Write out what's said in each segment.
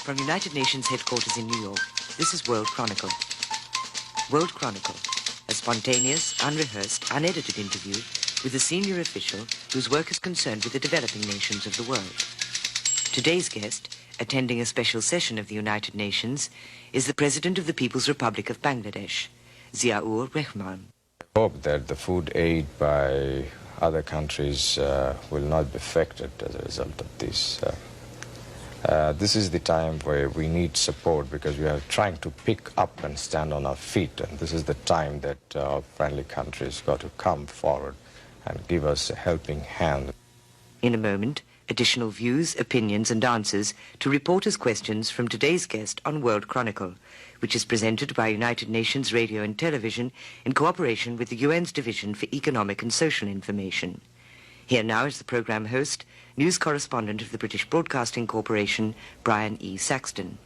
From United Nations headquarters in New York, this is World Chronicle. World Chronicle, a spontaneous, unrehearsed, unedited interview with a senior official whose work is concerned with the developing nations of the world. Today's guest, attending a special session of the United Nations, is the President of the People's Republic of Bangladesh, Ziaur Rahman. I hope that the food aid by other countries will not be affected as a result of this. This is the time where we need support because we are trying to pick up and stand on our feet, and this is the time that our friendly countries got to come forward and give us a helping hand. In a moment, additional views, opinions and answers to reporters' questions from today's guest on World Chronicle, which is presented by United Nations Radio and Television in cooperation with the UN's Division for Economic and Social Information. Here now is the programme host, news correspondent of the British Broadcasting Corporation, Brian E. Saxton.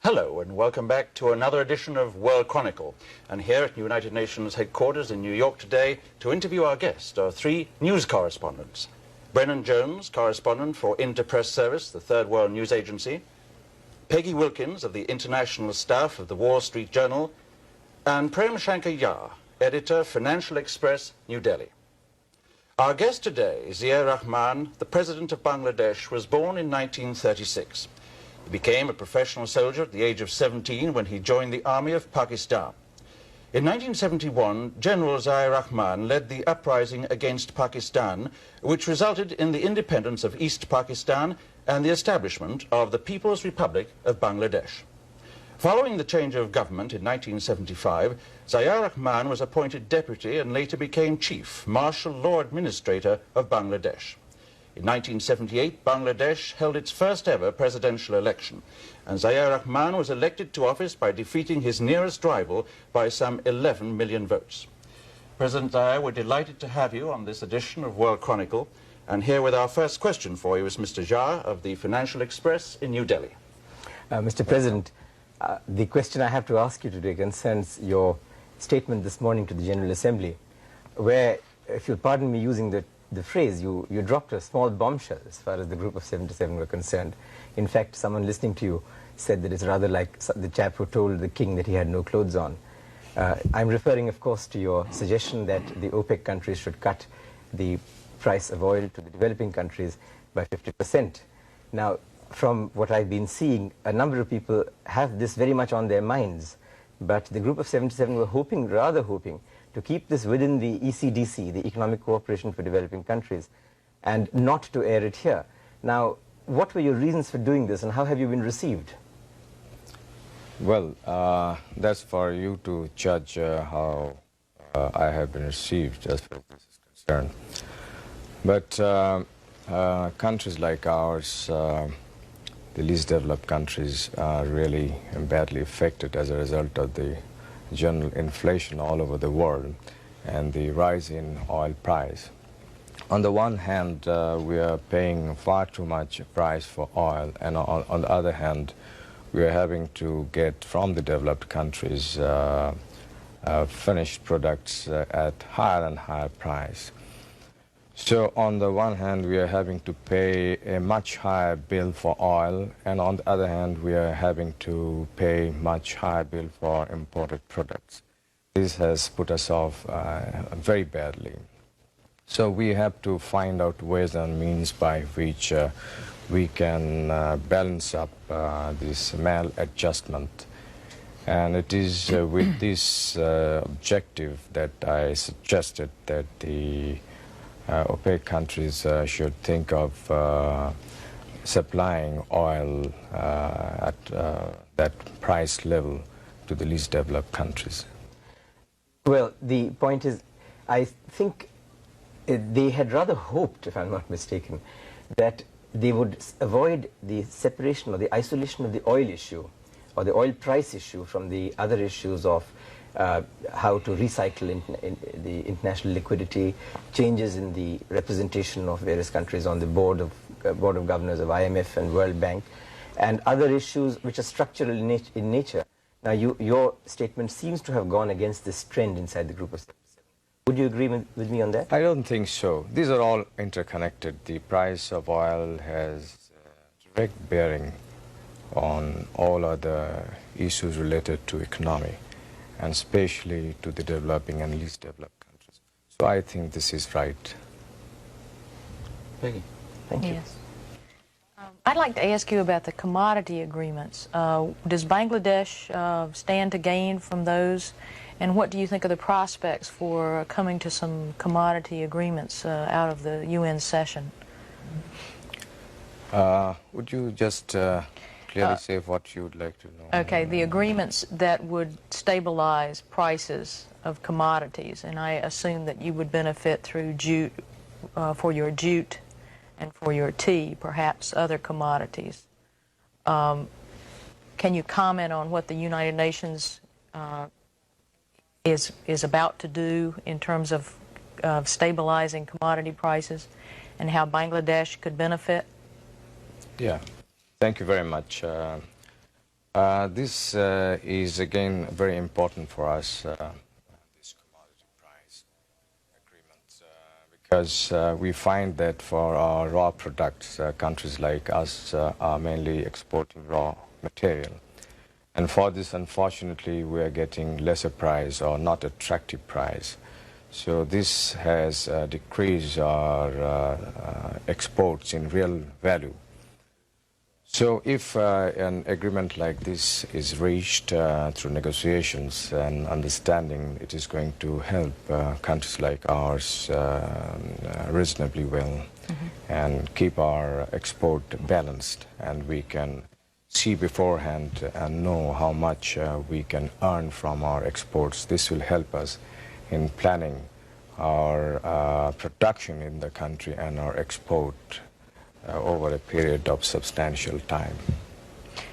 Hello and welcome back to another edition of World Chronicle. And here at United Nations headquarters in New York today to interview our guest are three news correspondents. Brennan Jones, correspondent for Interpress Service, the Third World News Agency, Peggy Wilkins of the International Staff of the Wall Street Journal, and Prem Shankar Yar, editor, Financial Express, New Delhi. Our guest today, Ziaur Rahman, the President of Bangladesh, was born in 1936. He became a professional soldier at the age of 17 when he joined the army of Pakistan. In 1971, General Ziaur Rahman led the uprising against Pakistan, which resulted in the independence of East Pakistan and the establishment of the People's Republic of Bangladesh. Following the change of government in 1975, Ziaur Rahman was appointed deputy and later became chief martial law administrator of Bangladesh. In 1978, Bangladesh held its first ever presidential election, and Ziaur Rahman was elected to office by defeating his nearest rival by some 11 million votes. President Ziaur, we're delighted to have you on this edition of World Chronicle, and here with our first question for you is Mr. Yar of the Financial Express in New Delhi. Mr. President, the question I have to ask you today concerns your statement this morning to the General Assembly, where, if you'll pardon me using the phrase, you dropped a small bombshell as far as the Group of 77 were concerned. In fact, someone listening to you said that it's rather like the chap who told the king that he had no clothes on. I'm referring, of course, to your suggestion that the OPEC countries should cut the price of oil to the developing countries by 50%. Now, from what I've been seeing, a number of people have this very much on their minds, but the Group of 77 were rather hoping, to keep this within the ECDC, the Economic Cooperation for Developing Countries, and not to air it here. Now, what were your reasons for doing this, and how have you been received? Well, that's for you to judge how I have been received as far as this is concerned. But countries like ours, the least developed countries, are really badly affected as a result of the general inflation all over the world and the rise in oil price. On the one hand, we are paying far too much price for oil, and on the other hand, we are having to get from the developed countries finished products at higher and higher price. So on the one hand, we are having to pay a much higher bill for oil, and on the other hand, we are having to pay much higher bill for imported products. This has put us off very badly. So we have to find out ways and means by which we can balance up this maladjustment. And it is with this objective that I suggested that the OPEC countries should think of supplying oil at that price level to the least developed countries. Well, the point is, I think they had rather hoped, if I'm not mistaken, that they would avoid the separation or the isolation of the oil issue or the oil price issue from the other issues of how to recycle in the international liquidity, changes in the representation of various countries on the board of governors of IMF and World Bank, and other issues which are structural in nature. Now, your statement seems to have gone against this trend inside the Group of 77. Would you agree with me on that? I don't think so. These are all interconnected. The price of oil has direct bearing on all other issues related to economy, and especially to the developing and least developed countries. So I think this is right. Peggy. Thank you. Yes. I'd like to ask you about the commodity agreements. Does Bangladesh stand to gain from those? And what do you think of the prospects for coming to some commodity agreements out of the UN session? Would you just clearly say what you would like to know? Okay, the agreements that would stabilize prices of commodities, and I assume that you would benefit through jute, for your jute and for your tea, perhaps other commodities. Can you comment on what the United Nations is about to do in terms of stabilizing commodity prices and how Bangladesh could benefit? Yeah, thank you very much. This is again very important for us, this commodity price agreement, because we find that for our raw products, countries like us are mainly exporting raw material. And for this, unfortunately, we are getting lesser price or not attractive price. So this has decreased our exports in real value. So if an agreement like this is reached through negotiations and understanding, it is going to help countries like ours reasonably well and keep our export balanced, and we can see beforehand and know how much we can earn from our exports. This will help us in planning our production in the country and our export over a period of substantial time.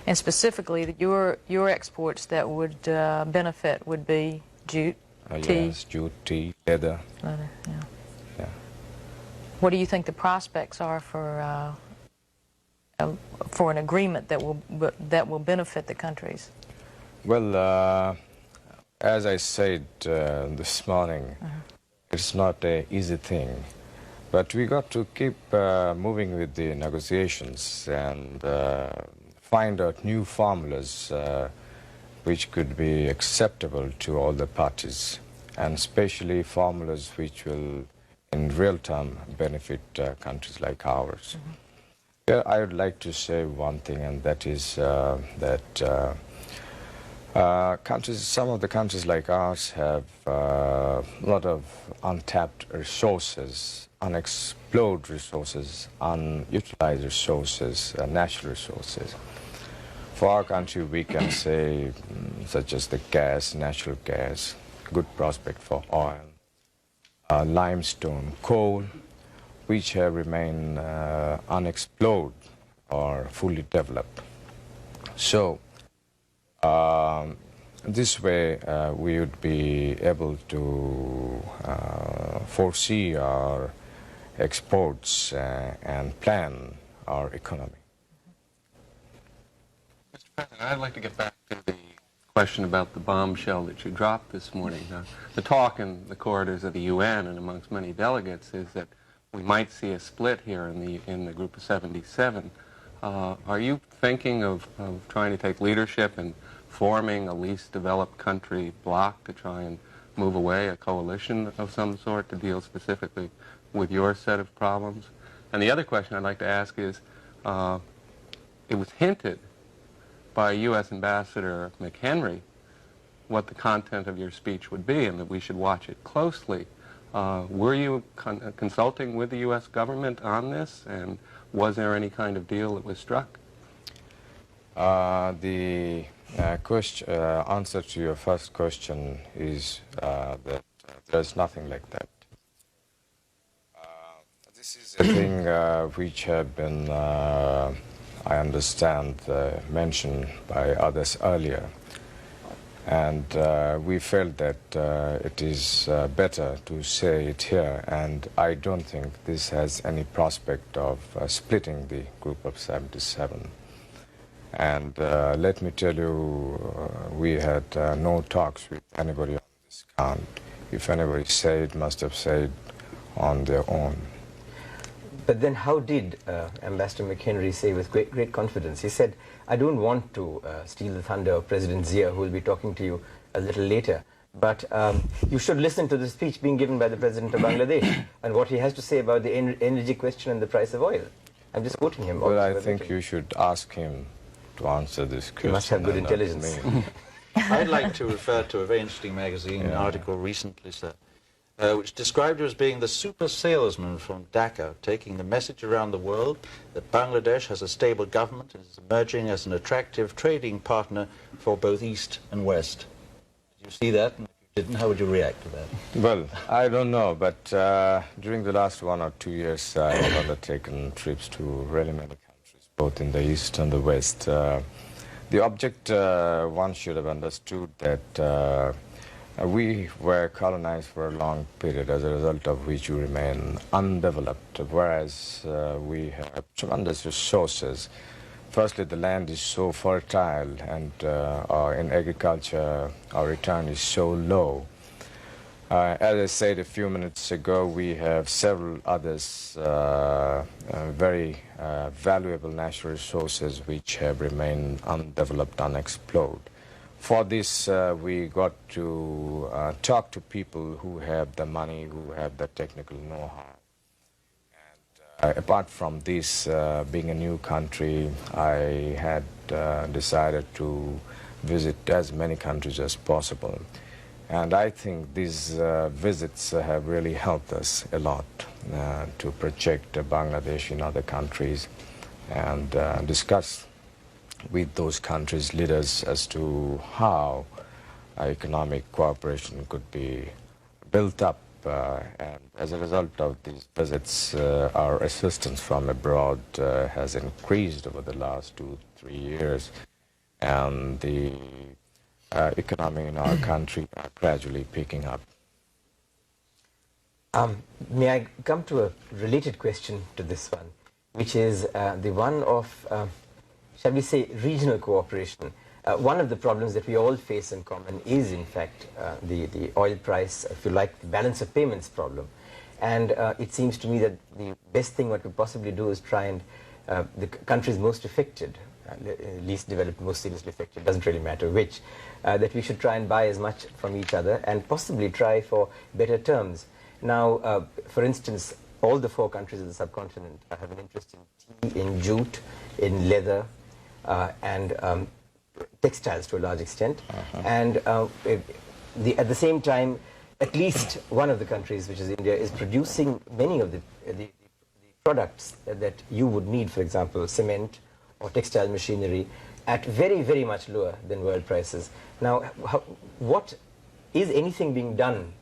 And specifically, your exports that would benefit would be jute, tea? Yes, jute, tea, leather. Leather, yeah. Yeah. What do you think the prospects are for an agreement that will benefit the countries? Well, as I said this morning, it's not an easy thing. But we got to keep moving with the negotiations and find out new formulas which could be acceptable to all the parties, and especially formulas which will, in real time, benefit countries like ours. Here, I would like to say one thing, and that is that some of the countries like ours have a lot of untapped resources, unexplored resources, unutilized resources, natural resources. For our country, we can say, such as the gas, natural gas, good prospect for oil, limestone, coal, which have remained unexplored or fully developed. So, this way we would be able to foresee our exports and plan our economy. Mr. President, I'd like to get back to the question about the bombshell that you dropped this morning. The talk in the corridors of the UN and amongst many delegates is that we might see a split here in the group of 77. Are you thinking of trying to take leadership and forming a least developed country bloc to try and move away, a coalition of some sort to deal specifically with your set of problems? And the other question I'd like to ask is, it was hinted by U.S. Ambassador McHenry what the content of your speech would be and that we should watch it closely. Were you consulting with the U.S. government on this, and was there any kind of deal that was struck? The answer to your first question is that there's nothing like that. This is a thing which had been, I understand, mentioned by others earlier. And we felt that it is better to say it here, and I don't think this has any prospect of splitting the group of 77. And let me tell you, we had no talks with anybody on this count. If anybody said, must have said on their own. But then how did Ambassador McHenry say with great confidence? He said, I don't want to steal the thunder of President Zia, who will be talking to you a little later, but you should listen to the speech being given by the President of Bangladesh and what he has to say about the energy question and the price of oil. I'm just quoting him. Well, I think you should ask him to answer this question. He must have good and not intelligence. me. I'd like to refer to a very interesting magazine article recently, sir, which described you as being the super salesman from Dhaka, taking the message around the world that Bangladesh has a stable government and is emerging as an attractive trading partner for both East and West. Did you see that? And if you didn't, how would you react to that? Well, I don't know, but during the last 1 or 2 years, I have undertaken trips to really many countries, both in the East and the West. The object, one should have understood that we were colonized for a long period, as a result of which we remain undeveloped, whereas we have tremendous resources. Firstly, the land is so fertile, and in agriculture, our return is so low. As I said a few minutes ago, we have several others, very valuable natural resources which have remained undeveloped, unexplored. For this, we got to talk to people who have the money, who have the technical know-how. And apart from this, being a new country, I had decided to visit as many countries as possible. And I think these visits have really helped us a lot to project Bangladesh in other countries and discuss with those countries' leaders as to how economic cooperation could be built up. And as a result of these visits, our assistance from abroad has increased over the last 2-3 years, and the economy in our country are gradually picking up. May I come to a related question to this one, which is the one of shall we say, regional cooperation. One of the problems that we all face in common is, in fact, the oil price, if you like, the balance of payments problem. And it seems to me that the best thing what we possibly do is try and the countries most affected, least developed, most seriously affected, doesn't really matter which, that we should try and buy as much from each other and possibly try for better terms. Now, for instance, all the 4 countries of the subcontinent have an interest in tea, in jute, in leather, and textiles to a large extent. And at the same time, at least one of the countries, which is India, is producing many of the products that you would need, for example, cement or textile machinery, at very, very much lower than world prices. Now, what is anything being done?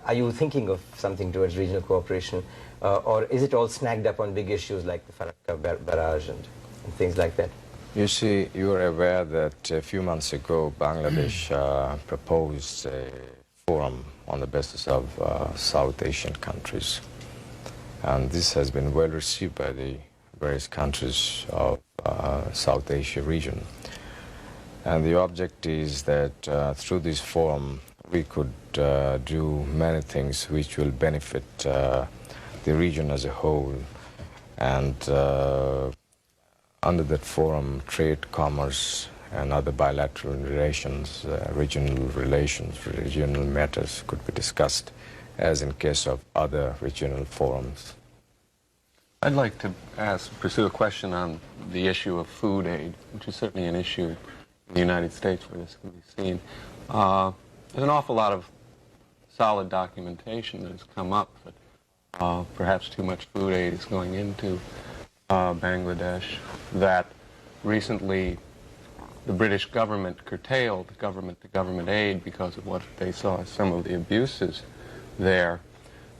Are you thinking of something towards regional cooperation, or is it all snagged up on big issues like the Farakka barrage and things like that? You see, you are aware that a few months ago, Bangladesh proposed a forum on the basis of South Asian countries. And this has been well received by the various countries of South Asia region. And the object is that through this forum, we could do many things which will benefit the region as a whole. And under that forum, trade, commerce, and other bilateral relations, regional matters could be discussed, as in case of other regional forums. I'd like to pursue a question on the issue of food aid, which is certainly an issue in the United States where this can be seen. There's an awful lot of solid documentation that has come up that perhaps too much food aid is going into Bangladesh, that recently the British government curtailed government-to-government aid because of what they saw as some of the abuses there,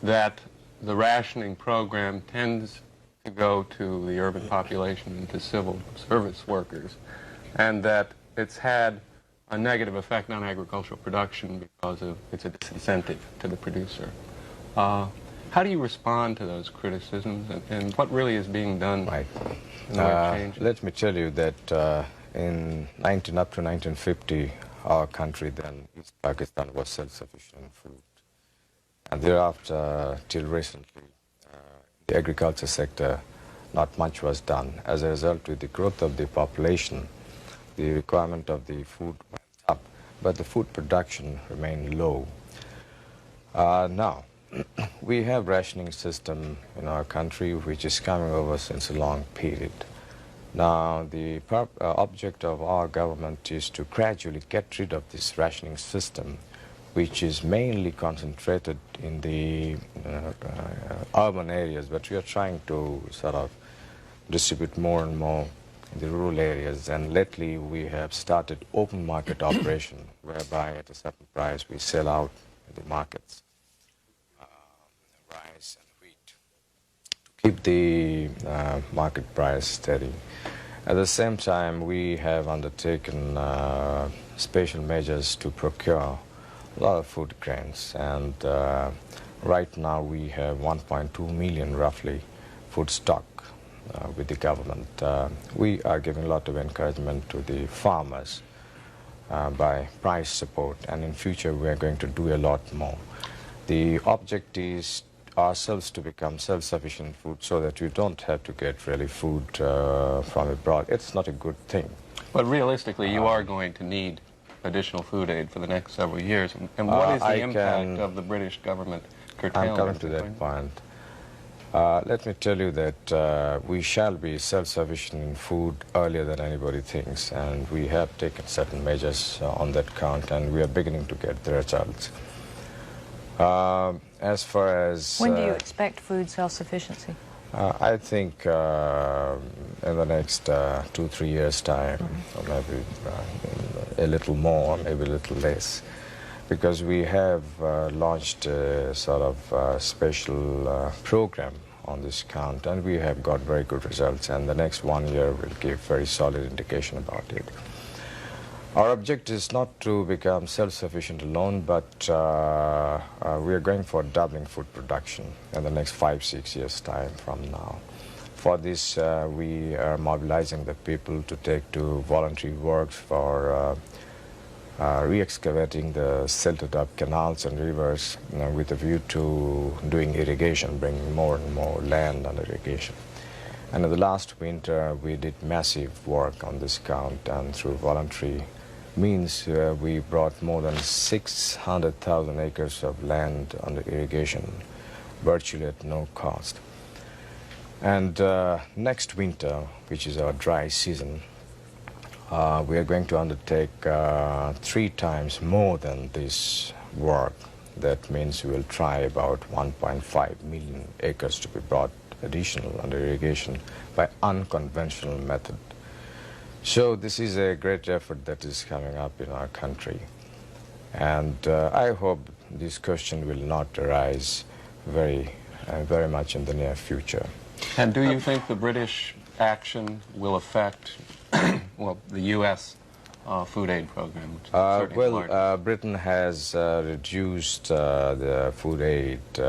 that the rationing program tends to go to the urban population and to civil service workers, and that it's had a negative effect on agricultural production because of it's a disincentive to the producer. How do you respond to those criticisms, and what really is being done? Right. Let me tell you that up to 1950, our country then, East Pakistan, was self-sufficient in food. And thereafter, till recently, in the agriculture sector, not much was done. As a result, with the growth of the population, the requirement of the food went up, but the food production remained low. Now, we have rationing system in our country which is coming over since a long period. Now, the object of our government is to gradually get rid of this rationing system, which is mainly concentrated in the urban areas, but we are trying to sort of distribute more and more in the rural areas. And lately we have started open market operation, whereby at a certain price we sell out in the markets rice and wheat to keep the market price steady. At the same time, we have undertaken special measures to procure a lot of food grains, and right now we have 1.2 million roughly food stock with the government. We are giving a lot of encouragement to the farmers by price support, and in future we are going to do a lot more. The object is ourselves to become self-sufficient food so that you don't have to get really food from abroad. It's not a good thing. But realistically, you are going to need additional food aid for the next several years. And what is the impact of the British government curtailment? I'm coming to that point. Let me tell you that we shall be self-sufficient in food earlier than anybody thinks, and we have taken certain measures on that count, and we are beginning to get the results. As far as... When do you expect food self-sufficiency? I think in the next 2-3 years' time, or maybe a little more, maybe a little less, because we have launched a sort of special program on this count, and we have got very good results, and the next 1 year will give very solid indication about it. Our objective is not to become self-sufficient alone, but we are going for doubling food production in the next 5-6 years' time from now. For this, we are mobilizing the people to take to voluntary works for re-excavating the silted up canals and rivers with a view to doing irrigation, bringing more and more land under irrigation. And in the last winter, we did massive work on this count, and through voluntary means we brought more than 600,000 acres of land under irrigation, virtually at no cost. And next winter, which is our dry season, we are going to undertake 3 times more than this work. That means we will try about 1.5 million acres to be brought additional under irrigation by unconventional method. So this is a great effort that is coming up in our country, and I hope this question will not arise very much in the near future. And do you think the British action will affect well, the U.S. food aid program? Britain has reduced the food aid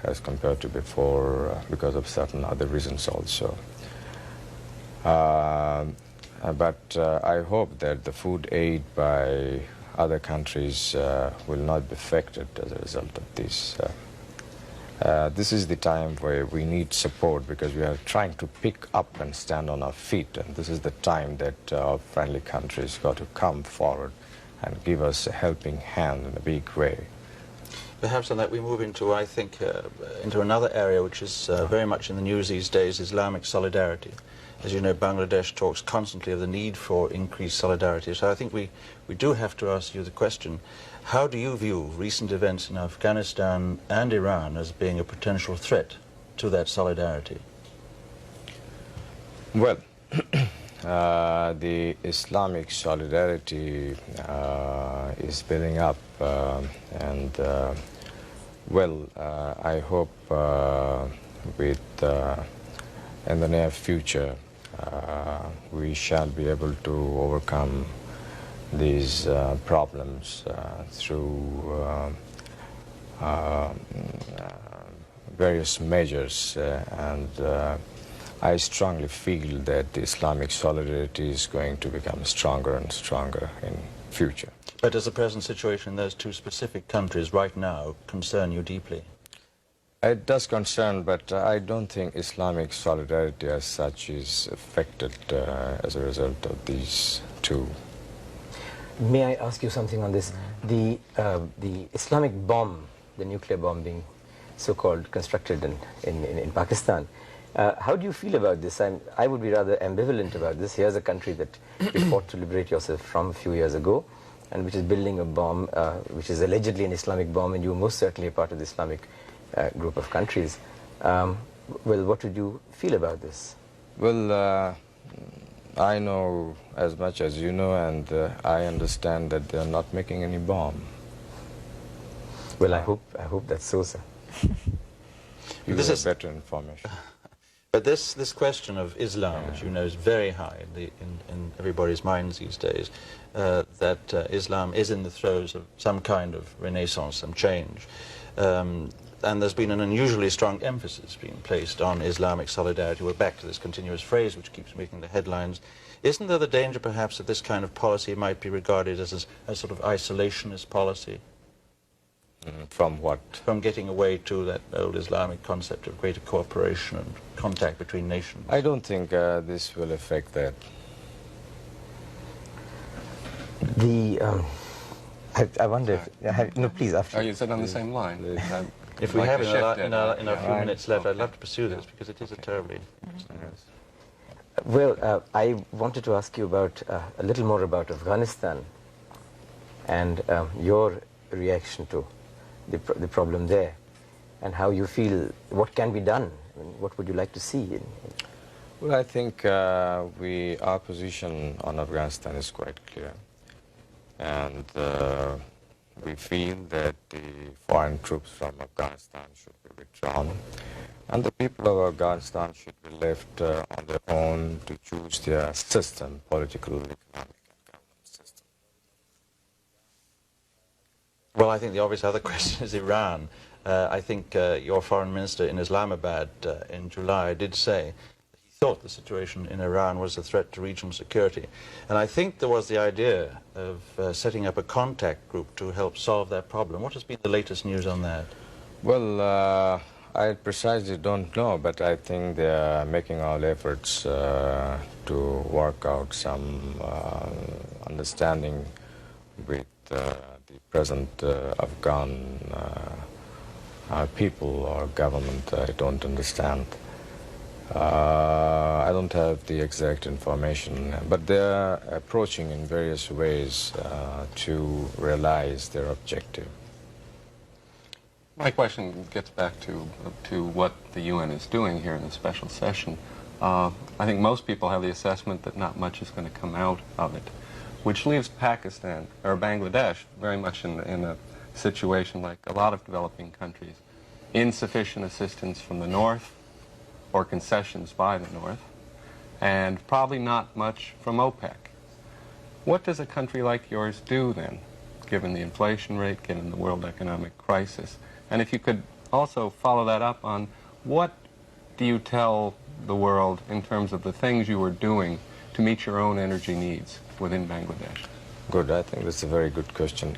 as compared to before because of certain other reasons also. But I hope that the food aid by other countries will not be affected as a result of this. This is the time where we need support, because we are trying to pick up and stand on our feet, and this is the time that our friendly countries got to come forward and give us a helping hand in a big way. Perhaps on that we move into, I think, into another area which is very much in the news these days, Islamic solidarity. As you know, Bangladesh talks constantly of the need for increased solidarity. So I think we do have to ask you the question, how do you view recent events in Afghanistan and Iran as being a potential threat to that solidarity? Well, the Islamic solidarity is building up, and I hope in the near future we shall be able to overcome these problems through various measures, and I strongly feel that the Islamic solidarity is going to become stronger and stronger in future. But does the present situation in those 2 specific countries right now concern you deeply? It does concern, but I don't think Islamic solidarity as such is affected as a result of these two. May I ask you something on this? The Islamic bomb, the nuclear bomb being so-called constructed in Pakistan, how do you feel about this? I would be rather ambivalent about this. Here's a country that you fought to liberate yourself from a few years ago, and which is building a bomb, which is allegedly an Islamic bomb, and you are most certainly a part of the Islamic group of countries. Well, what would you feel about this? Well, I know as much as you know, and I understand that they're not making any bomb. Well, I hope that's so, sir. You This have is- better information. But this question of Islam, which you know is very high in everybody's minds these days, that Islam is in the throes of some kind of renaissance, some change. And there's been an unusually strong emphasis being placed on Islamic solidarity. We're back to this continuous phrase which keeps making the headlines. Isn't there the danger perhaps that this kind of policy might be regarded as a sort of isolationist policy? From what? From getting away to that old Islamic concept of greater cooperation and contact between nations? I don't think this will affect that. I wonder if... no, please, after. Are you said on the same line? If we Like have to in our, shift it. in our few Right. minutes left, I'd love to pursue this because it is a terribly... Well, I wanted to ask you about a little more about Afghanistan and your reaction to the problem there, and how you feel, what can be done, I mean, what would you like to see? Well, I think our position on Afghanistan is quite clear. And we feel that the foreign troops from Afghanistan should be withdrawn. And the people of Afghanistan should be left on their own to choose their system, political, economic, and government system. Well, I think the obvious other question is Iran. I think your foreign minister in Islamabad in July did say that he thought the situation in Iran was a threat to regional security. And I think there was the idea of setting up a contact group to help solve that problem. What has been the latest news on that? Well, I precisely don't know, but I think they are making all efforts to work out some understanding with the present Afghan people or government. I don't understand. I don't have the exact information, but they are approaching in various ways to realize their objective. My question gets back to what the UN is doing here in the special session. I think most people have the assessment that not much is going to come out of it, which leaves Pakistan, or Bangladesh, very much in a situation like a lot of developing countries. Insufficient assistance from the North, or concessions by the North, and probably not much from OPEC. What does a country like yours do then, given the inflation rate, given the world economic crisis? And if you could also follow that up on what do you tell the world in terms of the things you are doing to meet your own energy needs within Bangladesh? Good, I think that's a very good question.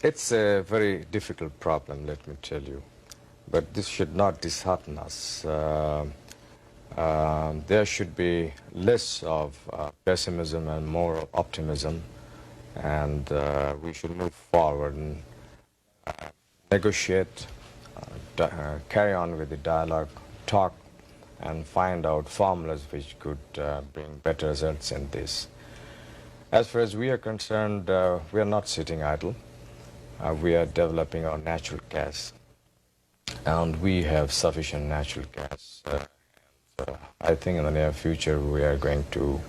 It's a very difficult problem, let me tell you. But this should not dishearten us. There should be less of pessimism and more of optimism, and we should move forward and negotiate, carry on with the dialogue, talk, and find out formulas which could bring better results in this. As far as we are concerned, we are not sitting idle. We are developing our natural gas, and we have sufficient natural gas. I think in the near future we are going to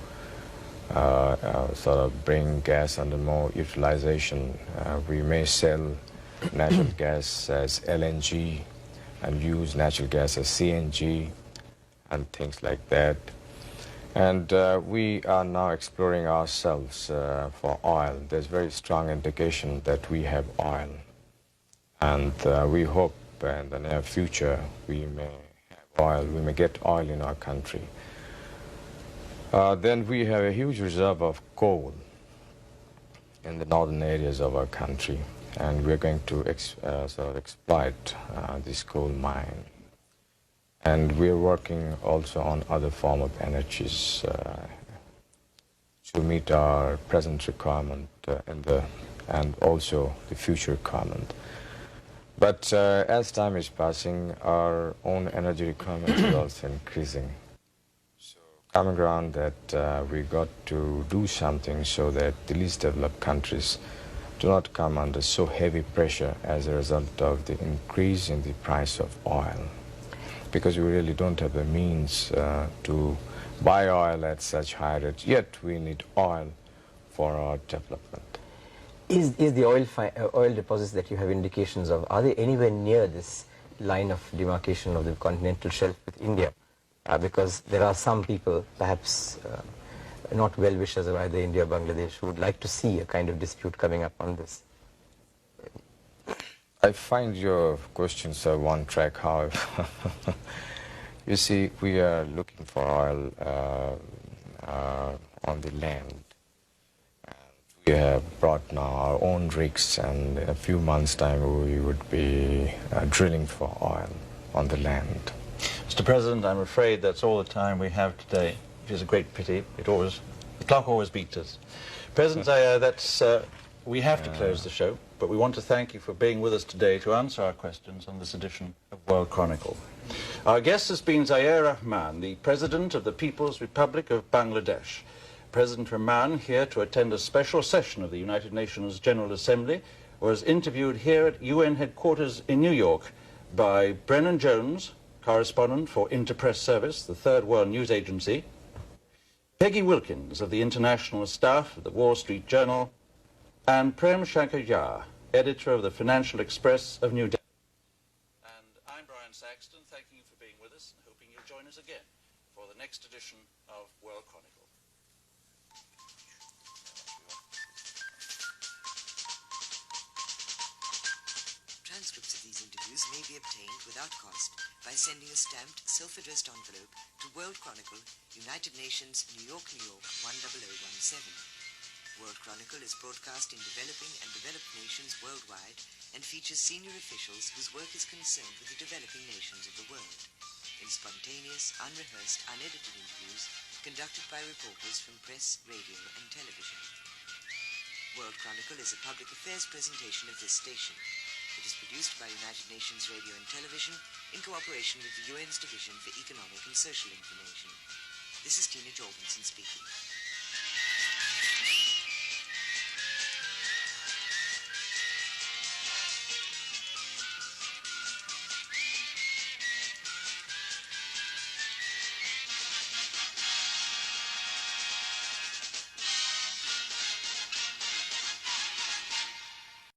sort of bring gas under more utilization. We may sell natural gas as LNG and use natural gas as CNG and things like that. And we are now exploring ourselves for oil. There's very strong indication that we have oil. And we hope in the near future we may have oil, we may get oil in our country. Then we have a huge reserve of coal in the northern areas of our country. and we're going to sort of exploit this coal mine. And we're working also on other form of energies to meet our present requirement and also the future requirement. But as time is passing, our own energy requirement is also increasing. So coming around that we got to do something so that the least developed countries do not come under so heavy pressure as a result of the increase in the price of oil. Because we really don't have the means to buy oil at such high rates, yet we need oil for our development. Is the oil deposits that you have indications of, are they anywhere near this line of demarcation of the continental shelf with India? Because there are some people, perhaps not well-wishers of either India or Bangladesh, who would like to see a kind of dispute coming up on this. I find your questions are one track, however. You see, we are looking for oil on the land. We have brought now our own rigs, and in a few months' time we would be drilling for oil on the land. Mr. President, I'm afraid that's all the time we have today, which is a great pity. The clock always beats us. President Zayer, we have to close the show, but we want to thank you for being with us today to answer our questions on this edition of World Chronicle. Our guest has been Zayer Rahman, the President of the People's Republic of Bangladesh. President Rahman, here to attend a special session of the United Nations General Assembly, was interviewed here at UN headquarters in New York by Brennan Jones, correspondent for Interpress Service, the Third World News Agency, Peggy Wilkins of the International Staff of the Wall Street Journal, and Prem Shankar Jha, editor of the Financial Express of New Delhi. And I'm Brian Saxton, thanking you for being with us and hoping you'll join us again for the next edition of World Chronicle. Transcripts of these interviews may be obtained without cost by sending a stamped, self-addressed envelope to World Chronicle, United Nations, New York, 10017. World Chronicle is broadcast in developing and developed nations worldwide and features senior officials whose work is concerned with the developing nations of the world, in spontaneous, unrehearsed, unedited interviews conducted by reporters from press, radio, and television. World Chronicle is a public affairs presentation of this station. It is produced by United Nations Radio and Television in cooperation with the UN's Division for Economic and Social Information. This is Tina Jorgensen speaking.